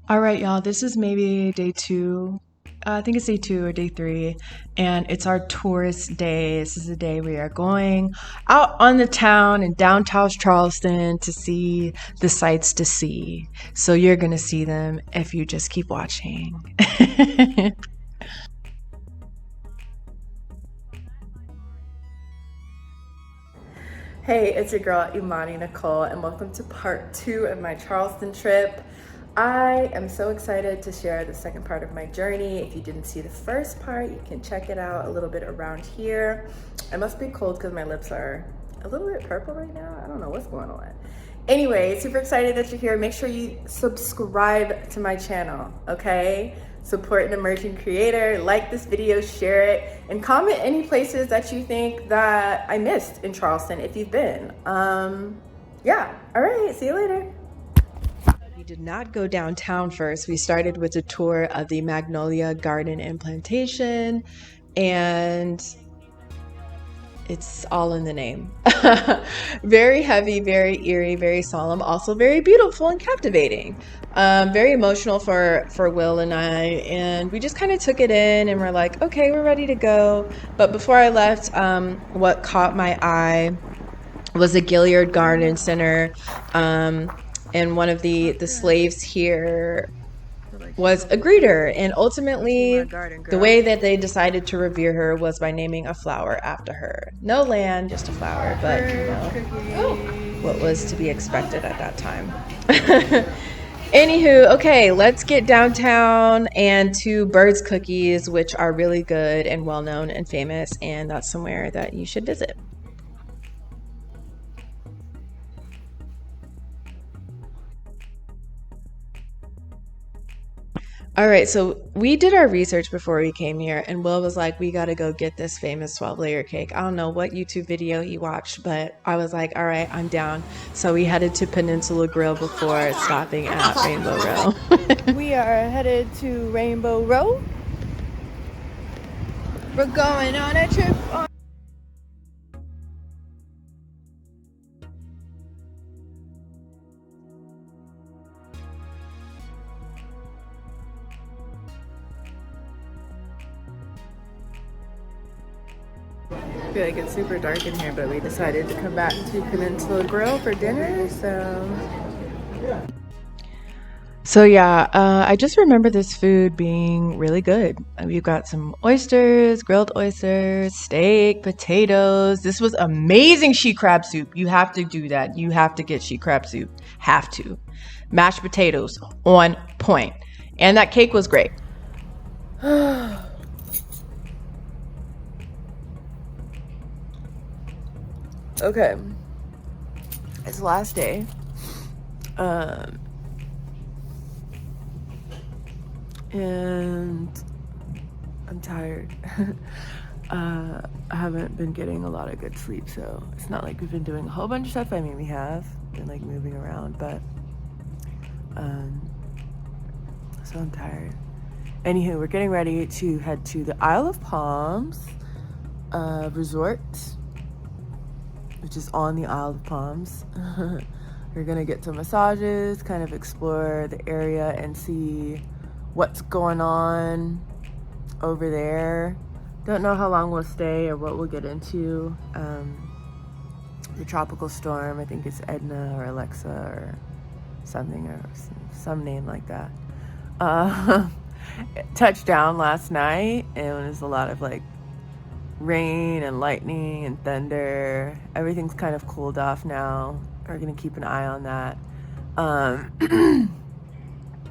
All right, y'all, this is maybe day two. I think it's day two or day three, and it's our tourist day. This is the day we are going out on the town in downtown Charleston to see the sights to see. So you're gonna see them if you just keep watching. Hey, it's your girl Imani Nicole, and welcome to part 2 of my Charleston trip. I am so excited to share the second part of my journey. If you didn't see the first part, you can check it out a little bit around here. I must be cold because my lips are a little bit purple right now. I don't know what's going on. Anyway, super excited that you're here. Make sure you subscribe to my channel, okay? Support an emerging creator, like this video, share it, and comment any places that you think that I missed in Charleston if you've been. Yeah, all right, see you later. We did not go downtown first. We started with a tour of the Magnolia Garden and Plantation, and it's all in the name. Very heavy, very eerie, very solemn, also very beautiful and captivating. Very emotional for Will and I, and we just kind of took it in and we're like, okay, we're ready to go. But before I left, what caught my eye was the Gilliard Garden Center, and one of the slaves here was a greeter, and ultimately the way that they decided to revere her was by naming a flower after her. No land, just a flower, but you know what was to be expected at that time. Anywho, okay, let's get downtown and to Bird's Cookies, which are really good and well known and famous, and that's somewhere that you should visit. All right, so we did our research before we came here, and Will was like, we got to go get this famous 12-layer cake. I don't know what YouTube video he watched, but I was like, all right, I'm down. So we headed to Peninsula Grill before stopping at Rainbow Row. We are headed to Rainbow Row. We're going on a trip on I feel like it's super dark in here, but we decided to come back to Peninsula Grill for dinner, So yeah, I just remember this food being really good. We've got some oysters, grilled oysters, steak, potatoes. This was amazing she crab soup. You have to do that. You have to get she crab soup. Have to. Mashed potatoes on point. And that cake was great. Okay, it's the last day. And I'm tired. I haven't been getting a lot of good sleep, so it's not like we've been doing a whole bunch of stuff. I mean, we have been like moving around, but so I'm tired. Anywho, we're getting ready to head to the Isle of Palms resort, which is on the Isle of Palms. We're gonna get some massages, kind of explore the area and see what's going on over there. Don't know how long we'll stay or what we'll get into. The tropical storm, I think it's Edna or Alexa or something, or some name like that. Touched down last night, and it was a lot of like rain and lightning and thunder. Everything's kind of cooled off now. We're gonna keep an eye on that,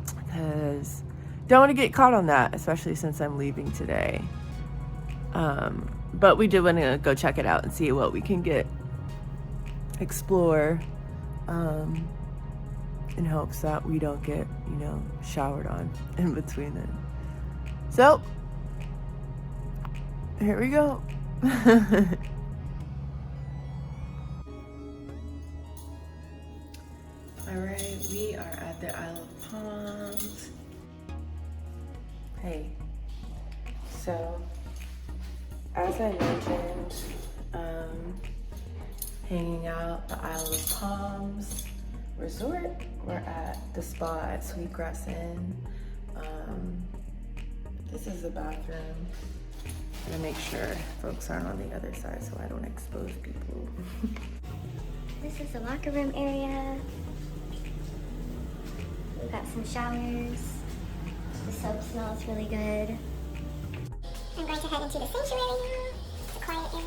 because don't want to get caught on that, especially since I'm leaving today. But we do want to go check it out and see what we can explore, in hopes that we don't get, showered on in between then. So here we go. All right, we are at the Isle of Palms. Hey, so as I mentioned, hanging out the Isle of Palms resort. We're at the spa at Sweetgrass Inn. This is the bathroom. I'm gonna make sure folks aren't on the other side so I don't expose people. This is the locker room area. We've got some showers. The soap smells really good. I'm going to head into the sanctuary now. It's a quiet area.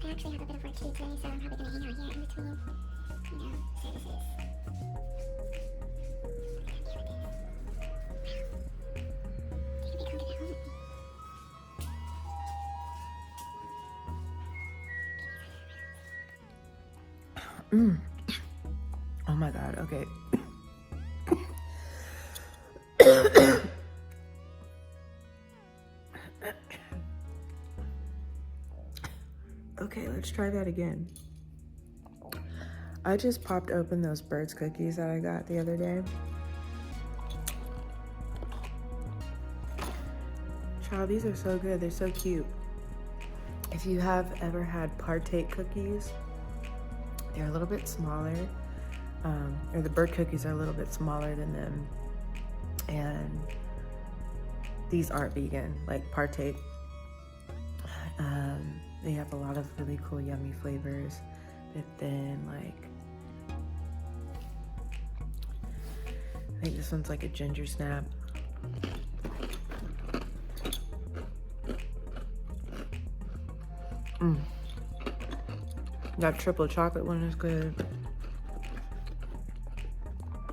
I actually have a bit of work to do today, so I'm probably going to hang out here in between, services. Oh my god, okay. Okay, let's try that again. I just popped open those Birds cookies that I got the other day. Child, these are so good. They're so cute. If you have ever had Partake cookies, they're a little bit smaller. Or the Bird cookies are a little bit smaller than them. And these aren't vegan, like Partake. They have a lot of really cool, yummy flavors. But then, like, I think this one's like a ginger snap. That triple chocolate one is good.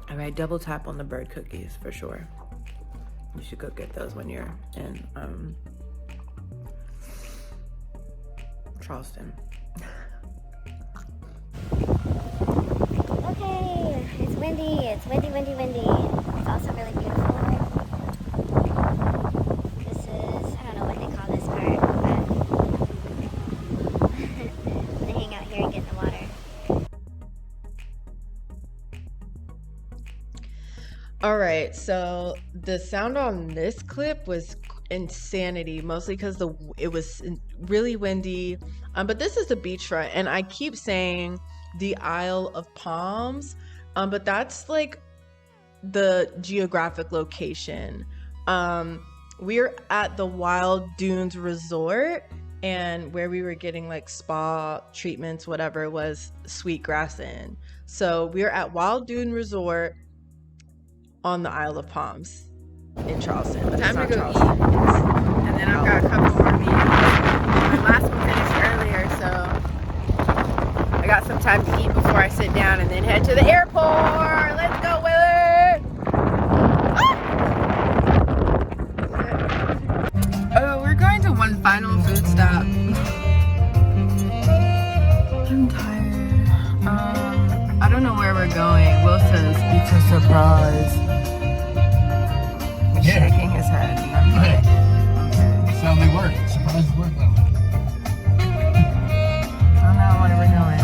All right, double tap on the Bird cookies for sure. You should go get those when you're in Charleston. Okay, it's windy. It's windy, windy, windy. It's also really beautiful. This is, I don't know what they call this part, but I'm gonna hang out here and get in the water. All right, so the sound on this clip was insanity, mostly because it was really windy. But this is the beachfront, and I keep saying the Isle of Palms, but that's like the geographic location. We're at the Wild Dunes Resort, and where we were getting like spa treatments, whatever, was Sweetgrass Inn. So we're at Wild Dune Resort on the Isle of Palms in Charleston. But Time to go Charleston. And then I've got a couple more meetings. My last one finished earlier, so I got some time to eat before I sit down and then head to the airport. Let's go, Willard! Oh, we're going to one final food stop. I'm tired. I don't know where we're going. Will says it's a surprise. He's shaking his head. I'm like, That's how they work. Surprises work that way. I don't know where we're going.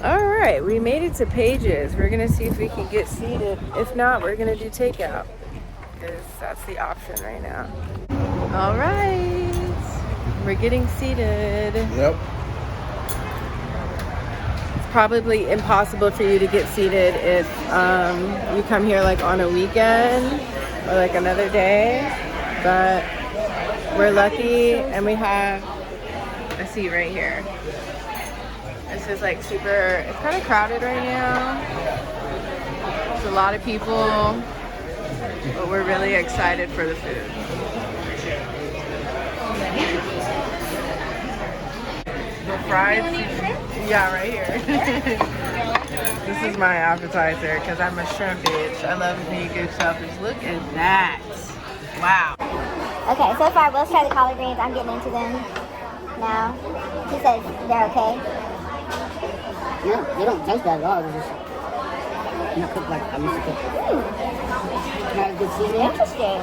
All right, we made it to Pages. We're gonna see if we can get seated. If not, we're gonna do takeout, because that's the option right now. All right, we're getting seated. Yep. Probably impossible for you to get seated if you come here like on a weekend or like another day, but we're lucky and we have a seat right here. This is like super, it's kind of crowded right now. There's a lot of people, but we're really excited for the food. The fries. Yeah, right here. This is my appetizer because I'm a shrimp bitch. I love me good shellfish. Look at that. Wow. Okay, so far Will's tried the collard greens. I'm getting into them now. He says they're okay. Yeah, they don't taste bad at all. They're just not cooked like I used to cook. Not a good seasoning. Interesting.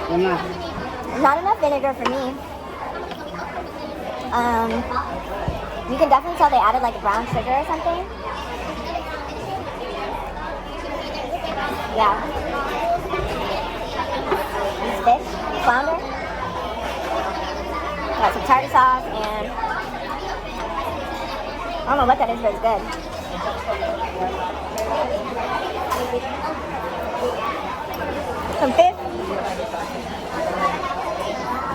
They're not. Not enough vinegar for me. You can definitely tell they added like brown sugar or something. Yeah. flounder. Got some tartar sauce and I don't know what that is, but it's good. Some fish.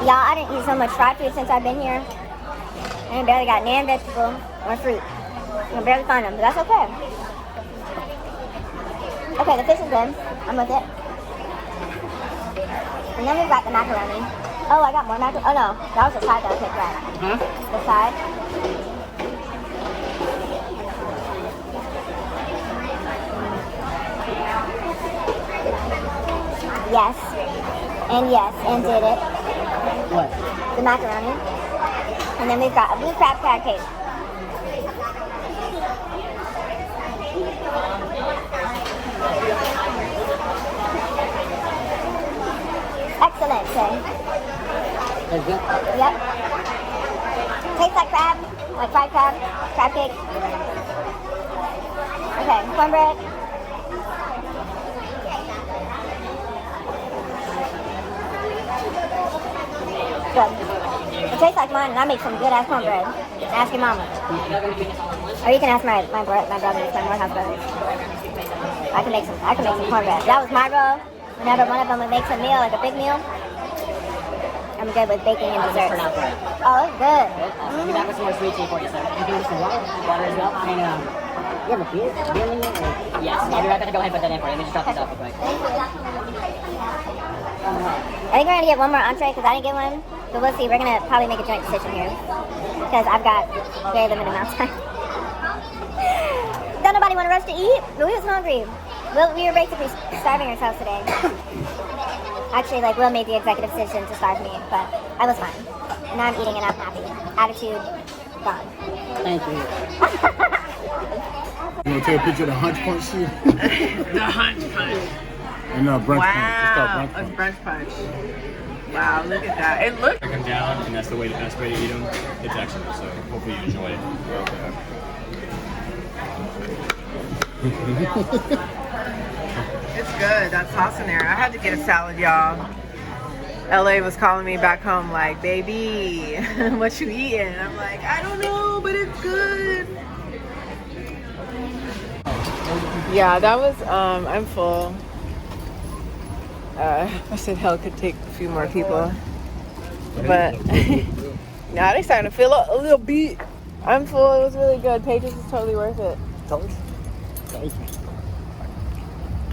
Y'all, I didn't eat so much fried food since I've been here. I barely got nan vegetable or fruit. I can barely find them, but that's okay. Okay, the fish is good. I'm with it. And then we've got the macaroni. Oh, I got more macaroni. Oh no, that was the side that I picked right. Huh? The side. Yes. And did it. What? The macaroni. And then we've got a blue crab crab cake. Excellent, sir. That's good? Yep. Tastes like crab, like fried crab, crab cake. Okay, cornbread. Good. It tastes like mine, and I make some good ass cornbread. Ask your mama. Or you can ask my brothers, my Morehouse brothers. I can make some cornbread. That was my role. Whenever one of them would make some meal, like a big meal, I'm good with baking and desserts. Oh, it's good. You got some more sweet tea for you, sir. You can get some water as well. And you have a beer in there? Yes. I'll be right back to go ahead and put that in for you. Let me just drop this off real quick. Thank you. I think we're gonna get one more entree because I didn't get one, but we'll see. We're gonna probably make a joint decision here because I've got very limited amount of time. Don't nobody want to rush to eat? But we was hungry. We were basically starving ourselves today. Actually, like Will made the executive decision to starve me, but I was fine. And now I'm eating and I'm happy. Attitude gone. Thank you. You want to take a picture of the hunch punch shit? The hunch punch. And brunch punch. It's called Wow, brunch a punch. brunch punch. Wow, look at that. It looks. Break them down, and that's the best way to eat them. It's excellent, so hopefully you enjoy it. It's good. That sauce in there. I had to get a salad, y'all. LA was calling me back home like, baby, what you eating? I'm like, I don't know, but it's good. Yeah, that was, I'm full. I said hell could take a few more people. But now they starting to fill up a little bit. I'm full. It was really good. Pages is totally worth it.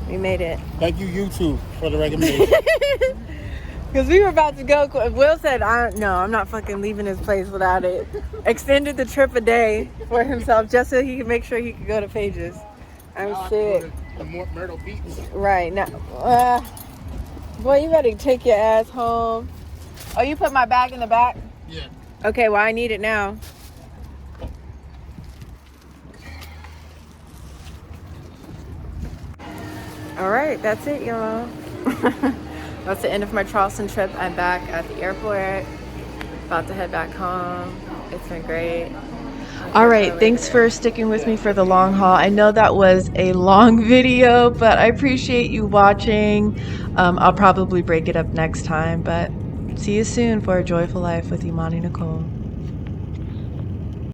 We made it. Thank you, YouTube, for the recommendation. Because we were about to go. Will said, no, I'm not fucking leaving this place without it. Extended the trip a day for himself just so he could make sure he could go to Pages. I'm sick. The Myrtle Beach. Right now. Boy, you better take your ass home. Oh, you put my bag in the back? Yeah. Okay, well, I need it now. All right, that's it, y'all. That's the end of my Charleston trip. I'm back at the airport, about to head back home. It's been great. All right, thanks for sticking with me for the long haul. I know that was a long video, but I appreciate you watching. I'll probably break it up next time, but see you soon for a joyful life with Imani Nicole.